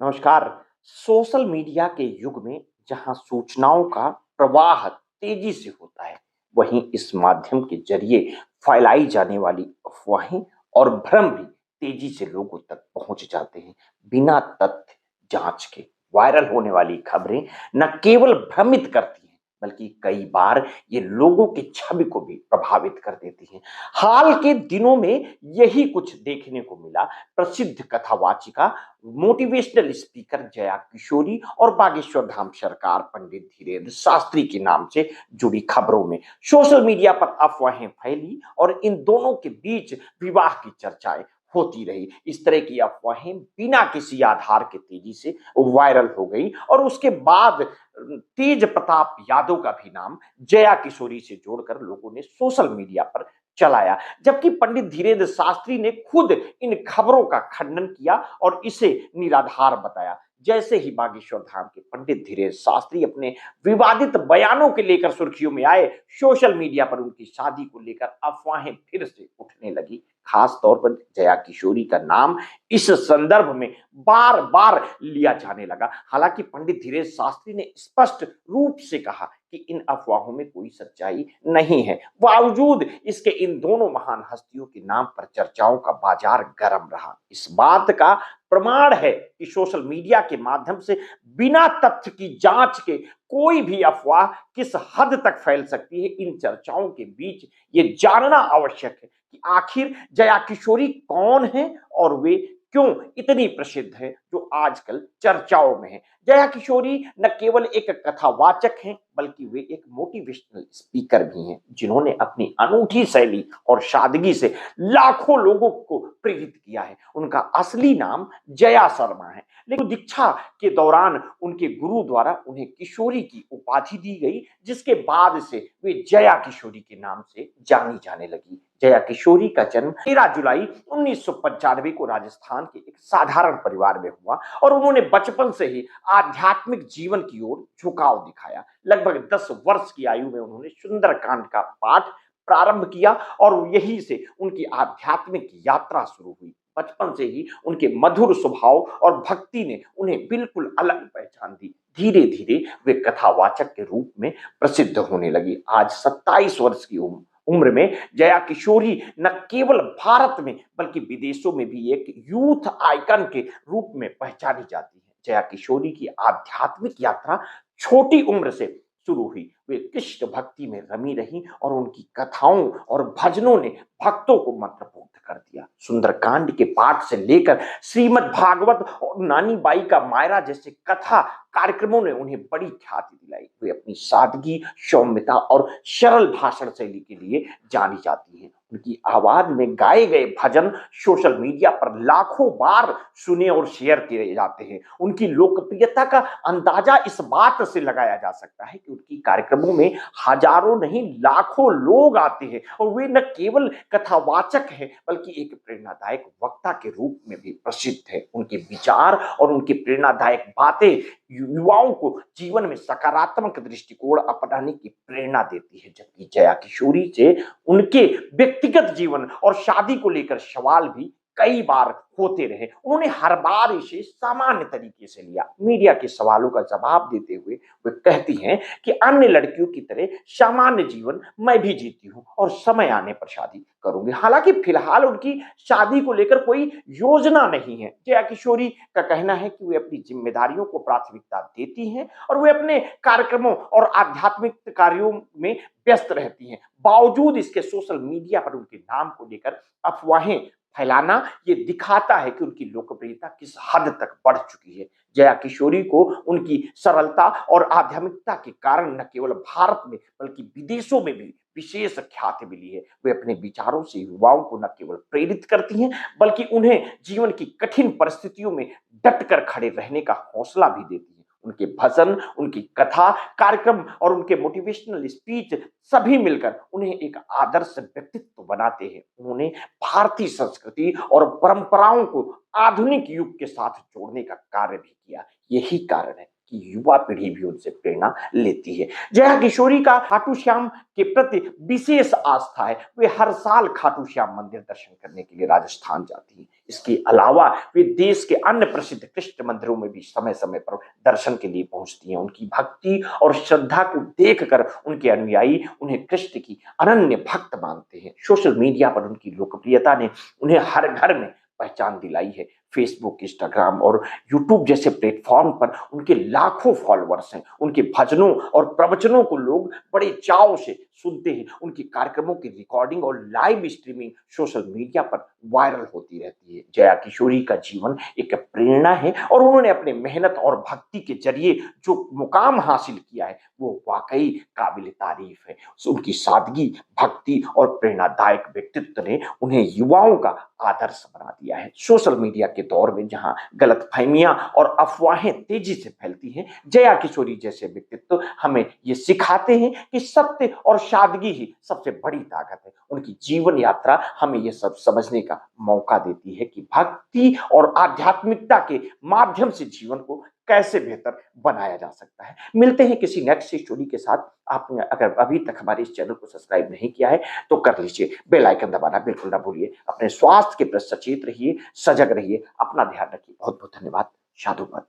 नमस्कार। Social media के युग में जहां सूचनाओं का प्रवाह तेजी से होता है, वहीं इस माध्यम के जरिए फैलाई जाने वाली अफवाहें और भ्रम भी तेजी से लोगों तक पहुंच जाते हैं। बिना तथ्य जांच के वायरल होने वाली खबरें न केवल भ्रमित करती हैं, बल्कि कई बार ये लोगों की छवि को भी प्रभावित कर देती हैं। हाल के दिनों में यही कुछ देखने को मिला। प्रसिद्ध कथावाचिका, मोटिवेशनल स्पीकर जया किशोरी और बागेश्वर धाम सरकार पंडित धीरेन्द्र शास्त्री के नाम से जुड़ी खबरों में सोशल मीडिया पर अफवाहें फैली और इन दोनों के बीच विवाह की चर्चाएं होती रही। इस तरह की अफवाहें बिना किसी आधार के तेजी से वायरल हो गई और उसके बाद तेज प्रताप यादव का भी नाम जया किशोरी से जोड़कर लोगों ने सोशल मीडिया पर चलाया, जबकि पंडित धीरेन्द्र शास्त्री ने खुद इन खबरों का खंडन किया और इसे निराधार बताया। जैसे ही बागेश्वर धाम के पंडित धीरेन्द्र शास्त्री अपने विवादित बयानों के लेकर सुर्खियों में आए, सोशल मीडिया पर उनकी शादी को लेकर अफवाहें फिर से उठने लगी। खास तौर पर जया किशोरी का नाम इस संदर्भ में बार बार लिया जाने लगा। हालांकि पंडित धीरेन्द्र शास्त्री ने स्पष्ट रूप से कहा कि इन अफवाहों में कोई सच्चाई नहीं है। बावजूद इसके इन दोनों महान हस्तियों के नाम पर चर्चाओं का बाजार गर्म रहा। इस बात का प्रमाण है कि सोशल मीडिया के माध्यम से बिना तथ्य की जांच के कोई भी अफवाह किस हद तक फैल सकती है। इन चर्चाओं के बीच ये जानना आवश्यक है कि आखिर जया किशोरी कौन है और वे क्यों इतनी प्रसिद्ध है जो आजकल चर्चाओं में है। जया किशोरी न केवल एक कथावाचक हैं, बल्कि वे एक मोटिवेशनल स्पीकर भी हैं, जिन्होंने अपनी अनूठी शैली और सादगी से लाखों लोगों को प्रेरित किया है। उनका असली नाम जया शर्मा है, लेकिन दीक्षा के दौरान उनके गुरु द्वारा उन्हें किशोरी की उपाधि दी गई, जिसके बाद से वे जया किशोरी के नाम से जानी जाने लगी। जया किशोरी का जन्म 13 जुलाई 1995 को राजस्थान के एक साधारण परिवार में हुआ और उन्होंने बचपन से ही आध्यात्मिक जीवन की ओर झुकाव दिखाया। लगभग 10 वर्ष की आयु में उन्होंने सुंदरकांड का पाठ प्रारंभ किया और यहीं से उनकी आध्यात्मिक यात्रा शुरू हुई। बचपन से ही उनके मधुर स्वभाव और भक्ति ने उन्हें बिल्कुल अलग पहचान दी। धीरे धीरे वे कथावाचक के रूप में प्रसिद्ध होने लगी। आज 27 वर्ष की उम्र में जया किशोरी न केवल भारत में बल्कि विदेशों में भी एक यूथ आइकन के रूप में पहचानी जाती है। जया किशोरी की आध्यात्मिक यात्रा छोटी उम्र से शुरू हुई। वे कृष्ण भक्ति में रमी रही और उनकी कथाओं और भजनों ने भक्तों को मंत्रमुग्ध कर दिया। सुंदरकांड के पाठ से लेकर श्रीमद् भागवत और नानी बाई का मायरा जैसे कथा कार्यक्रमों ने उन्हें बड़ी ख्याति दिलाई। वे अपनी सादगी, सौम्यता और सरल भाषण शैली के लिए जानी जाती हैं। उनकी आवाज में गाए गए भजन सोशल मीडिया पर लाखों बार सुने और शेयर किए जाते हैं। उनकी लोकप्रियता का अंदाजा इस बात से लगाया जा सकता है कि उनकी कार्यक्रमों में हजारों नहीं लाखों लोग आते हैं और वे न केवल कथावाचक हैं बल्कि एक प्रेरणादायक वक्ता के रूप में भी प्रसिद्ध है। उनके विचार और उनकी प्रेरणादायक बातें युवाओं को जीवन में सकारात्मक दृष्टिकोण अपनाने की प्रेरणा देती है, जबकि जया किशोरी से उनके व्यक्तिगत जीवन और शादी को लेकर सवाल भी कई बार होते रहे। उन्होंने हर बार इसे सामान्य तरीके से लिया। मीडिया के सवालों का जवाब देते हुए वे कहती हैं कि अन्य लड़कियों की तरह सामान्य जीवन मैं भी जीती हूं और समय आने पर शादी करूंगी। हालांकि फिलहाल उनकी शादी को लेकर कोई योजना नहीं है। जया किशोरी का कहना है कि वे अपनी जिम्मेदारियों को प्राथमिकता देती हैं और वे अपने कार्यक्रमों और आध्यात्मिक कार्यों में व्यस्त रहती हैं। बावजूद इसके सोशल मीडिया पर उनके नाम को लेकर अफवाहें फैलाना ये दिखाता है कि उनकी लोकप्रियता किस हद तक बढ़ चुकी है। जया किशोरी को उनकी सरलता और आध्यात्मिकता के कारण न केवल भारत में बल्कि विदेशों में भी विशेष ख्याति मिली है। वे अपने विचारों से युवाओं को न केवल प्रेरित करती हैं बल्कि उन्हें जीवन की कठिन परिस्थितियों में डटकर खड़े रहने का हौसला भी देती है। उनके भजन, उनकी कथा, कार्यक्रम और उनके मोटिवेशनल स्पीच सभी मिलकर उन्हें एक आदर्श व्यक्तित्व बनाते हैं। उन्होंने भारतीय संस्कृति और परंपराओं को आधुनिक युग के साथ जोड़ने का कार्य भी किया। यही कारण है कि युवा पीढ़ी भी उनसे प्रेरणा लेती है। जया किशोरी का खाटू श्याम के प्रति विशेष आस्था है। वे हर साल खाटू श्याम मंदिर दर्शन करने के लिए राजस्थान जाती हैं। इसके अलावा वे देश के अन्य प्रसिद्ध कृष्ण मंदिरों में भी समय समय पर दर्शन के लिए पहुंचती हैं। उनकी भक्ति और श्रद्धा को देखकर उनके अनुयायी उन्हें कृष्ण की अनन्य भक्त मानते हैं। सोशल मीडिया पर उनकी लोकप्रियता ने उन्हें हर घर में पहचान दिलाई है। फेसबुक, इंस्टाग्राम और यूट्यूब जैसे प्लेटफॉर्म पर उनके लाखों फॉलोअर्स हैं। उनके भजनों और प्रवचनों को लोग बड़े चाव से सुनते हैं। उनके कार्यक्रमों की रिकॉर्डिंग और लाइव स्ट्रीमिंग सोशल मीडिया पर वायरल होती रहती है। जया किशोरी का जीवन एक प्रेरणा है और उन्होंने अपने मेहनत और भक्ति के जरिए जो मुकाम हासिल किया है वो वाकई काबिल तारीफ है। उनकी सादगी, भक्ति और प्रेरणादायक व्यक्तित्व ने उन्हें युवाओं का आदर्श बना दिया है। सोशल मीडिया के दौर में जहां गलतफहमियां और अफवाहें तेजी से फैलती हैं, जया किशोरी जैसे व्यक्तित्व हमें ये सिखाते हैं कि सत्य और सादगी ही सबसे बड़ी ताकत है। उनकी जीवन यात्रा हमें ये सब समझने का मौका देती है कि भक्ति और आध्यात्मिकता के माध्यम से जीवन को कैसे बेहतर बनाया जा सकता है। मिलते हैं किसी नेक्स्ट स्टोरी के साथ। आपने अगर अभी तक हमारे इस चैनल को सब्सक्राइब नहीं किया है तो कर लीजिए। बेल आइकन दबाना बिल्कुल ना भूलिए। अपने स्वास्थ्य के प्रति सचेत रहिए, सजग रहिए, अपना ध्यान रखिए। बहुत बहुत धन्यवाद। साधुवाद।